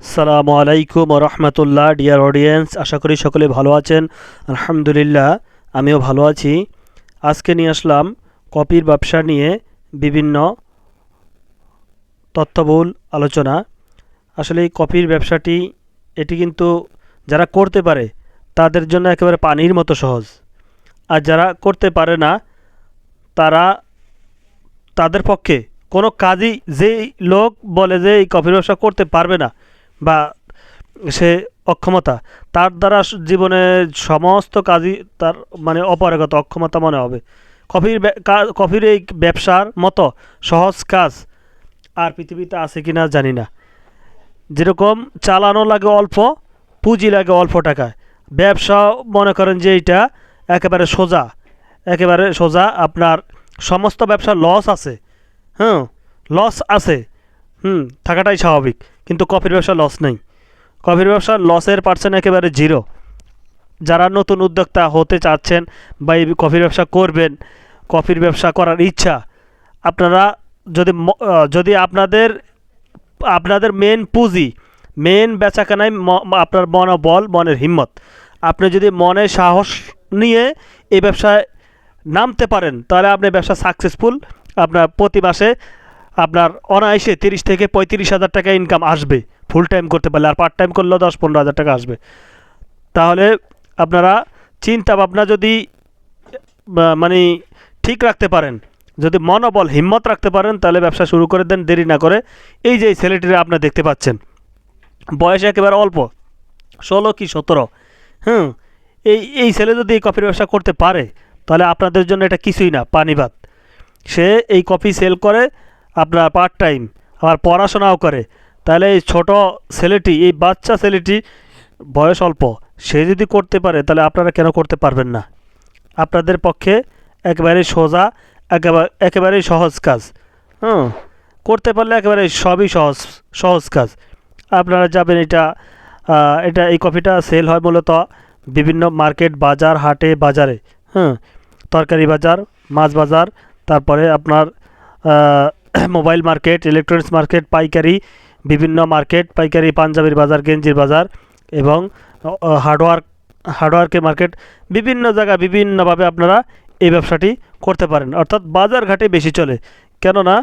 আসসালামু আলাইকুম রহমতুল্লাহ। Dear audience, আশা করি সকলে ভালো আছেন। আলহামদুলিল্লাহ, আমিও ভালো আছি। আজকে নিয়ে আসলাম কপির ব্যবসা নিয়ে বিভিন্ন তথ্যবহুল আলোচনা। আসলে এই কপির ব্যবসাটি এটি কিন্তু যারা করতে পারে তাদের জন্য একেবারে পানির মতো সহজ, আর যারা করতে পারে না তারা তাদের পক্ষে কোনো কাজই, যেই লোক বলে যে এই কফির ব্যবসা করতে পারবে না বা সে অক্ষমতা, তার দ্বারা জীবনের সমস্ত কাজই তার মানে অপারগতা, অক্ষমতা মনে হবে। কফির এই ব্যবসার মতো সহজ কাজ আর পৃথিবীতে আছে কি না জানি না। যেরকম চালানো লাগে অল্প, পুঁজি লাগে অল্প টাকায়, ব্যবসা মনে করেন যে এটা একেবারে সোজা, একেবারে সোজা। আপনার সমস্ত ব্যবসার লস আছে, হ্যাঁ, লস আছে, থাকাটাই স্বাভাবিক। কিন্তু কফির ব্যবসা লস নেই। কফির ব্যবসার লসের পার্সেন্ট একেবারে জিরো। যারা নতুন উদ্যোক্তা হতে চাচ্ছেন বা এই কফির ব্যবসা করবেন, কফির ব্যবসা করার ইচ্ছা, আপনারা যদি আপনাদের আপনাদের মেন পুঁজি, মেন বেচাকেনায় আপনার মনোবল, মনের হিম্মত, আপনি যদি মনে সাহস নিয়ে এই ব্যবসায় নামতে পারেন তাহলে আপনি ব্যবসা সাকসেসফুল। আপনার প্রতি মাসে আপনার অনায়াসে 30 থেকে 35 হাজার টাকা ইনকাম আসবে ফুল টাইম করতে পারলে, আর পার্ট টাইম করলেও 10-15 হাজার টাকা আসবে। তাহলে আপনারা চিন্তা ভাবনা যদি মানে ঠিক রাখতে পারেন, যদি মনোবল হিম্মত রাখতে পারেন, তাহলে ব্যবসা শুরু করে দেন দেরি না করে। এই যে ছেলেটিরা আপনারা দেখতে পাচ্ছেন, বয়স একেবারে অল্প, 16 কি 17। হুম, এই ছেলে যদি এই কফির ব্যবসা করতে পারে তাহলে আপনাদের জন্য এটা কিছুই না, পানি ভাত। সে এই কফি সেল করে আপনার পার্ট টাইম, আবার পড়াশোনাও করে। তাহলে এই ছোট ছেলেটি, এই বাচ্চা ছেলেটি, বয়স অল্প, সে যদি করতে পারে তাহলে আপনারা কেন করতে পারবেন না? আপনাদের পক্ষে একেবারে সোজা, একেবারেই সহজ কাজ। হুম, করতে পারলে একেবারে সবই সহজ, সহজ কাজ। আপনারা যাবেন, এটা এই কফিটা সেল হয় মূলত বিভিন্ন মার্কেট, বাজার, হাটে, বাজারে। হ্যাঁ, তরকারি বাজার, মাছ বাজার, তারপরে আপনার মোবাইল মার্কেট, ইলেকট্রনিক্স মার্কেট, পাইকারি বিভিন্ন মার্কেট, পাইকারি পাঞ্জাবির বাজার, গেঞ্জির বাজার, এবং হার্ডওয়ার্কের মার্কেট, বিভিন্ন জায়গায় বিভিন্নভাবে আপনারা এই ব্যবসাটি করতে পারেন। অর্থাৎ বাজার ঘাটে বেশি চলে, কেননা